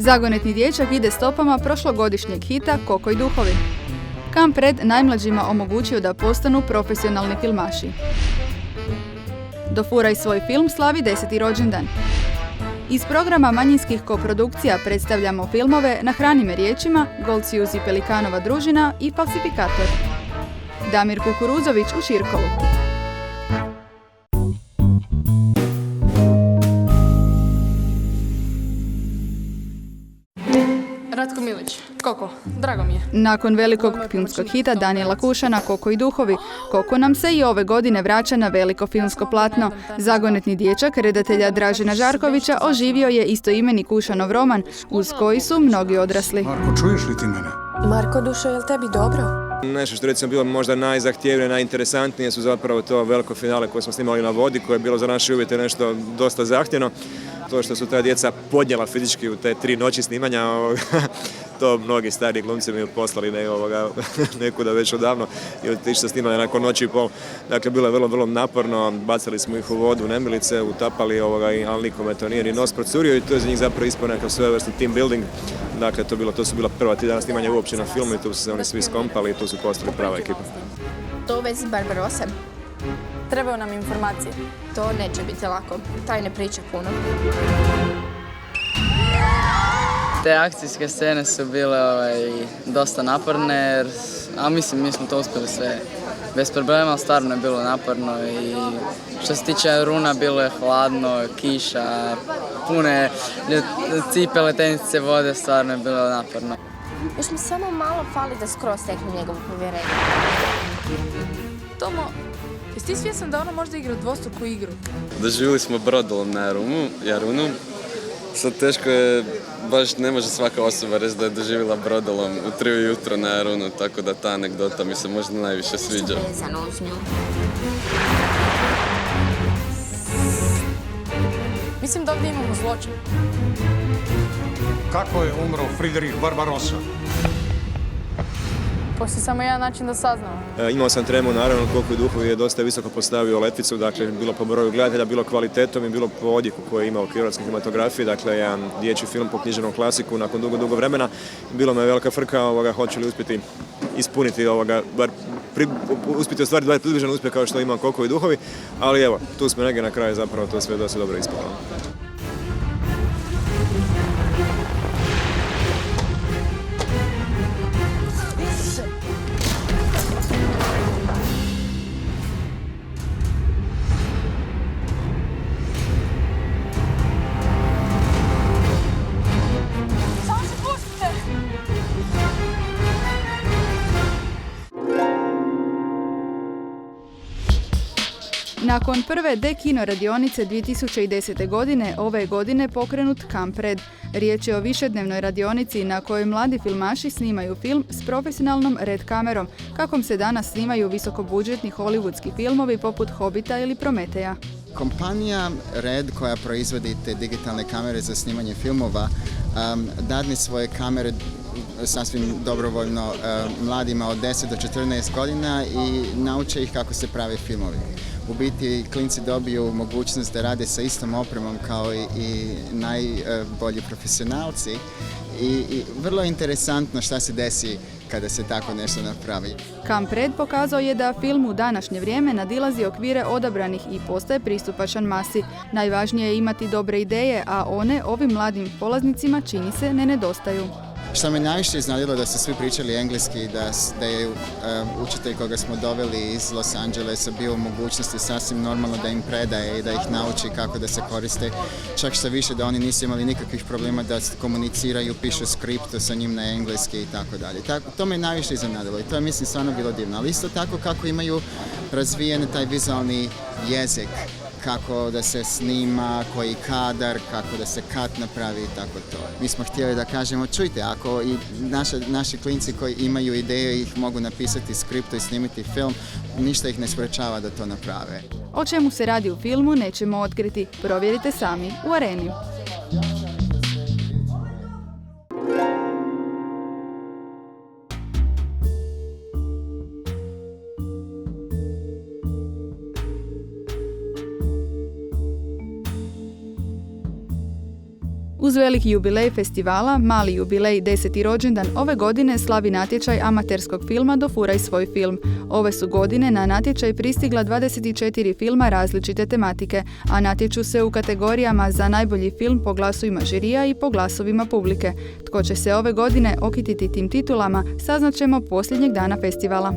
Zagonetni dječak ide stopama prošlogodišnjeg hita Koko i duhovi. Kamp Red najmlađima omogućio da postanu profesionalni filmaši. Dofuraj svoj film slavi 10. rođendan. Iz programa manjinskih koprodukcija predstavljamo filmove Nahrani me riječima, Gold Suzy i Pelikanova družina i Falsifikator. Damir Kukuruzović u Širkovu. Ratko Milić, Koko, drago mi je. Nakon velikog filmskog hita Danijela Kušana Koko i duhovi, Koko nam se i ove godine vraća na veliko filmsko platno. Zagonetni dječak redatelja Dražena Žarkovića oživio je istoimeni Kušanov roman, uz koji su mnogi odrasli. Marko, čuješ li ti mene? Marko, dušo, je li tebi dobro? Nešto što recimo bilo možda najzahtjevnije, najinteresantnije su zapravo to veliko finale koje smo snimali na vodi, koje je bilo za naše uvjete nešto dosta zahtjevno. To što su ta djeca podnijela fizički u te 3 noći snimanja, to mnogi stari glumci mi poslali nekuda već odavno i otišli se snimali nakon noći i pol. Dakle, bilo je vrlo, vrlo naporno, bacali smo ih u vodu, nemilice, utapali, ali nikome to nije ni nos procurio i to je za njih zapravo ispao nekakav svojevrsni team building. Dakle, to su bila prva 3 dana snimanja uopće na filmu i tu su se oni svi skompali i tu su postali prava ekipa. To u vezi Barbarosa? Trebaju nam informacije. To neće biti lako. Taj ne priča puno. Te akcijske scene su bile dosta naporne, a mi smo to uspjeli sve bez problema, stvarno je bilo naporno i što se tiče runa bilo je hladno, kiša, pune cipele, tenisice vode, stvarno je bilo naporno. Još mi samo malo fali da skroz steknem njegovo povjerenje. Tomo, jesi ti svjestan da ona možda igra dvostruku igru? Doživjeli smo brodolom na Jarunu. Sad teško je, baš ne može svaka osoba reći da je doživjela brodolom u 3 ujutro na Jarunu, tako da ta anegdota mi se možda najviše sviđa. Mislim da ovdje imamo zločin. Kako je umro Friedrich Barbarossa? Postoji samo jedan način da saznamo. Imao sam tremu, naravno, Koko i duhovi je dosta visoko postavio letvicu, dakle, bilo po broju gledatelja, bilo kvalitetom i bilo po odjeku koje je imao u hrvatskoj kinematografiji, dakle, jedan dječji film po književnom klasiku nakon dugo vremena. Bilo me velika frka, hoće li uspjeti ispuniti, uspjeti ostvariti dva približan uspjeh kao što ima Koko i duhovi, ali evo, tu smo negdje na kraju zapravo to sve dosta dobro ispalo. Nakon prve D-kino radionice 2010. godine, ove godine pokrenut Kamp Red. Riječ je o višednevnoj radionici na kojoj mladi filmaši snimaju film s profesionalnom red kamerom, kakvom se danas snimaju visokobudžetni hollywoodski filmovi poput Hobita ili Prometeja. Kompanija Red, koja proizvodi te digitalne kamere za snimanje filmova, dadne svoje kamere sasvim dobrovoljno mladima od 10 do 14 godina i nauče ih kako se prave filmovi. U biti, klinci dobiju mogućnost da rade sa istom opremom kao i najbolji profesionalci i vrlo interesantno šta se desi kada se tako nešto napravi. Kamp Red pokazao je da film u današnje vrijeme nadilazi okvire odabranih i postaje pristupačan masi. Najvažnije je imati dobre ideje, a one ovim mladim polaznicima čini se ne nedostaju. Što me najviše iznenadilo da su svi pričali engleski, da je učitelj koga smo doveli iz Los Angelesa bio u mogućnosti sasvim normalno da im predaje i da ih nauči kako da se koriste. Čak što više da oni nisu imali nikakvih problema da komuniciraju, pišu skriptu sa njim na engleski i tako dalje. To me najviše iznenadilo i to je mislim stvarno bilo divno. Ali isto tako kako imaju razvijen taj vizualni jezik, kako da se snima, koji kadar, kako da se kat napravi i tako to. Mi smo htjeli da kažemo, čujte, ako i naši klinci koji imaju ideje ih mogu napisati skriptu i snimiti film, ništa ih ne sprečava da to naprave. O čemu se radi u filmu nećemo otkriti, provjerite sami u Areni. Uz veliki jubilej festivala, mali jubilej 10. rođendan, ove godine slavi natječaj amaterskog filma Dofuraj svoj film. Ove su godine na natječaj pristigla 24 filma različite tematike, a natječu se u kategorijama za najbolji film po glasovima žirija i po glasovima publike. Tko će se ove godine okititi tim titulama, saznaćemo posljednjeg dana festivala.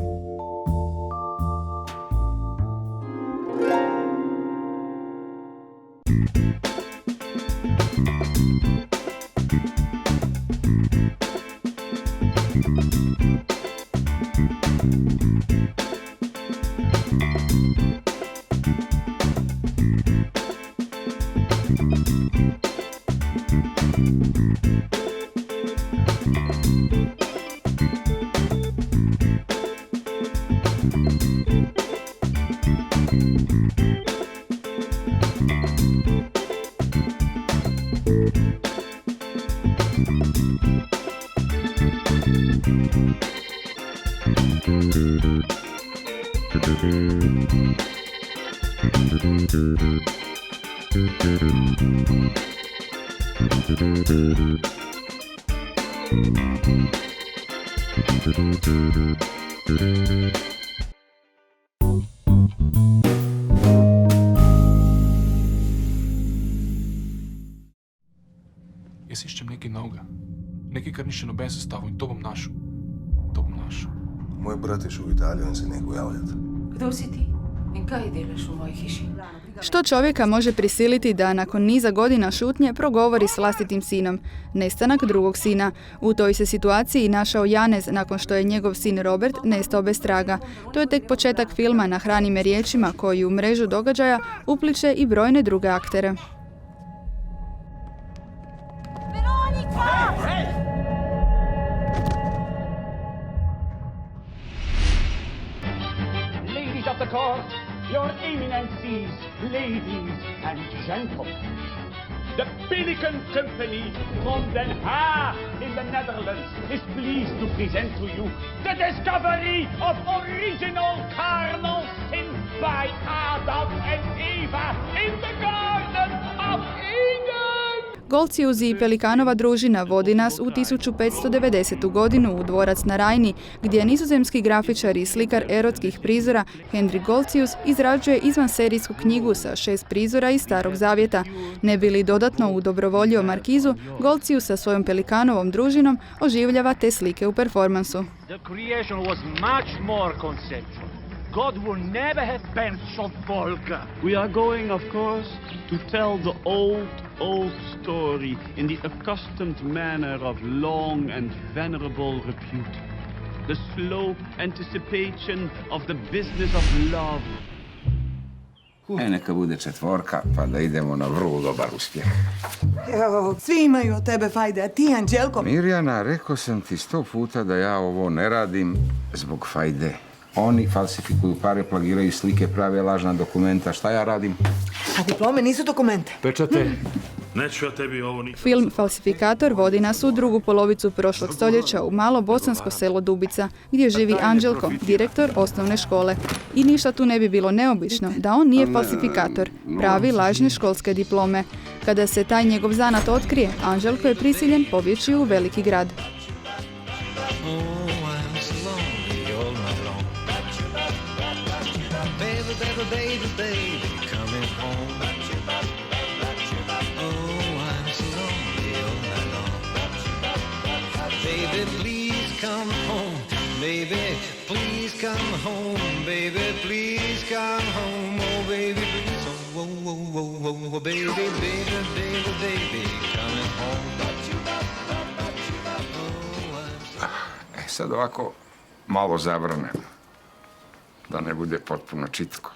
Jaz iščem nekaj novega. Nekaj, kar ni še noben sestavil in to bom našel. To bom našel. Moj brat je šel v Italijo in se nekaj javljati. Kdo si ti? In kaj delaš u moji hiši? Što čovjeka može prisiliti da nakon niza godina šutnje progovori s vlastitim sinom? Nestanak drugog sina. U toj se situaciji našao Janez nakon što je njegov sin Robert nestao bez traga. To je tek početak filma Nahrani me riječima koji u mrežu događaja upliče i brojne druge aktere. Ladies of the court, your eminencies, ladies and gentlemen, the Billiken Company from Den Haag in the Netherlands is pleased to present to you the discovery of original carnal sin by Adam and Eva in the Garden of Eden. Goltzius i Pelikanova družina vodi nas u 1590. godinu u dvorac na Rajni, gdje nizozemski grafičar i slikar erotskih prizora Hendrik Goltzius izrađuje izvanserijsku knjigu sa 6 prizora iz Starog Zavjeta. Ne bi li dodatno udobrovoljio markizu, Goltzius sa svojom Pelikanovom družinom oživljava te slike u performansu. The creation was much more conceptual. God would never have been so vulgar. We are going, of course, to tell the old story in the accustomed manner of long and venerable repute. The slow anticipation of the business of love. Neka bude 4, pa da idemo na vrlo dobar uspjeh. Evo, svi imaju od tebe fajde, a ti, Anđelko? Mirjana, rekao sam ti 100 puta da ja ovo ne radim zbog fajde. Oni falsifikuju pare, plagiraju slike, prave lažna dokumenta. Šta ja radim? A diplome nisu dokumente. Pečate. Neću ja tebi ovo ni... Film Falsifikator vodi nas u drugu polovicu prošlog stoljeća u malo bosansko selo Dubica, gdje živi Anđelko, direktor osnovne škole. I ništa tu ne bi bilo neobično da on nije falsifikator, pravi lažne školske diplome. Kada se taj njegov zanat otkrije, Anđelko je prisiljen pobjeći u veliki grad. Baby, please come home. Baby, please come home. Baby, please come home. Oh, baby, please. Oh, oh, oh, oh, oh, baby, baby, baby, baby, coming home. Sad ovako malo zavrnem, da ne bude potpuno čitko.